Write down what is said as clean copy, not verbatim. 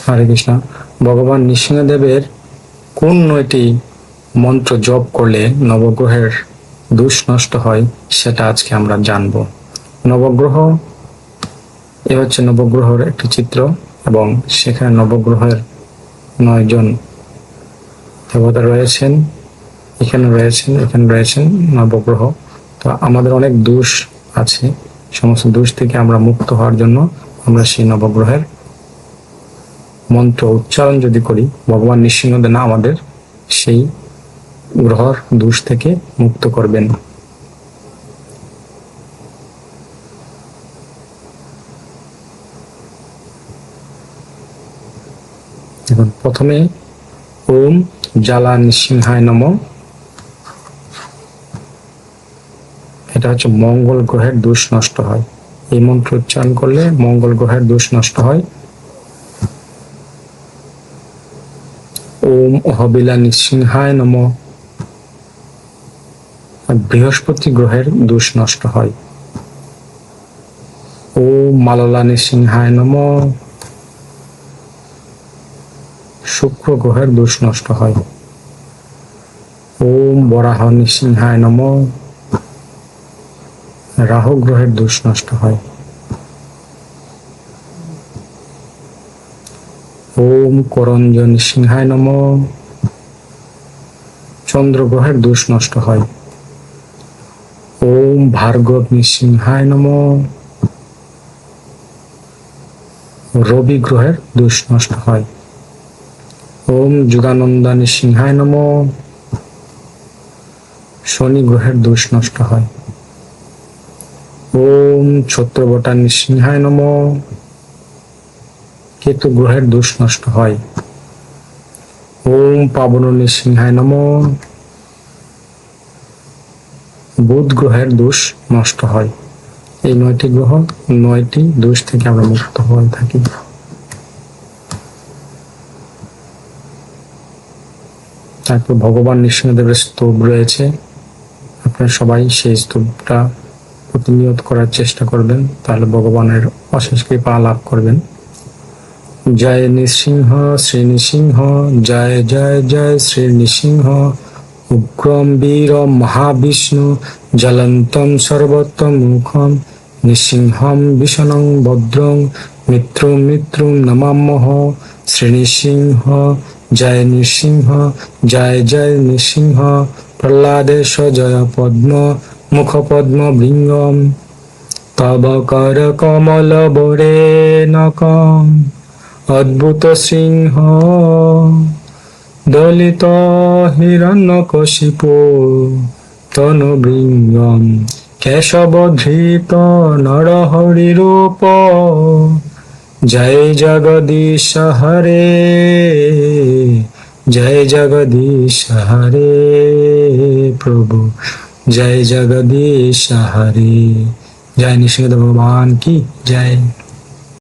হরে কৃষ্ণ। ভগবান নৃসিংহদেবের কোন 9টি মন্ত্র জপ করলে নবগ্রহের দোষ নষ্ট হয় সেটা আজকে আমরা জানব। নবগ্রহ, এ হচ্ছে নবগ্রহের একটি চিত্র এবং সেখানে নবগ্রহের 9 জন দেবতা রয়েছেন, এখানে রয়েছেন নবগ্রহ। তো আমাদের অনেক দোষ আছে, সমস্ত দোষ থেকে আমরা মুক্ত হওয়ার জন্য আমরা সেই নবগ্রহের মন্ত্র উচ্চারণ যদি করি, ভগবান নৃসিংহদেব আমাদের সেই গ্রহর দোষ থেকে মুক্ত করবেন। এখন প্রথমে ওম জ্বালা নৃসিংহায় নমঃ, এটা হচ্ছে মঙ্গল গ্রহের দোষ নষ্ট হয়। এই মন্ত্র উচ্চারণ করলে মঙ্গল গ্রহের দোষ নষ্ট হয়। ওম অহবিলা নৃসিংহায় নমঃ, বৃহস্পতি গ্রহের দোষ নষ্ট হয়। ওম মাললা নৃসিংহায় নমঃ, শুক্র গ্রহের দোষ নষ্ট হয়। ওম বরাহ নৃসিংহায় নমঃ, রাহু গ্রহের দোষ নষ্ট হয়। ওম করঞ্জ নৃসিংহায় নমঃ, চন্দ্র গ্রহের দোষ নষ্ট হয়। ওম ভার্গব নৃসিংহায় নমঃ, রবি গ্রহের দোষ নষ্ট হয়। ওম যুগানন্দা নৃসিংহায় নমঃ, শনি গ্রহের দোষ নষ্ট হয়। ওম ছত্রবটা নৃসিংহায় নমঃ, কেতু গ্রহের দোষ নষ্ট হয়। ওম পাবন নৃসিংহায় নমঃ, বুধ গ্রহের দোষ নষ্ট হয়। এই 9টি গ্রহ 9টি দোষ থেকে আমরা মুক্ত হয়ে থাকি। তারপর ভগবান নৃসিংহদেবের স্তব রয়েছে, আপনারা সবাই সেই স্তবটা প্রতিনিয়ত করার চেষ্টা করবেন, তাহলে ভগবানের অশেষ কৃপা লাভ করবেন। জয় নৃসিংহ শ্রী নৃসিংহ, জয় জয় জয় শ্রী নৃসিংহ, উগ্রম বীর মহাবিষ্ণু, জ্বলন্তম সর্বোত্তম মুখম, নৃসিংহম ভীষণং ভদ্রং, মৃত্যুম নমাম্যহ। শ্রী নৃসিংহ জয় নৃসিংহ, জয় জয় নৃসিংহ, প্রহ্লাদেশ জয় পদ্ম, মুখ পদ্ম ভৃঙ্গম, তব কর কমল বরে নকম, অদ্ভুত সিংহ দলিত হিরণ্যকশিপু তনু ভৃঙ্গম, কেশব ধৃত নরহরি রূপ, জয় জগদীশ হরে, জয় জগদীশ হরে প্রভু, জয় জগদীশ হরে। জয় নৃসিংহদেব ভগবান কি জয়।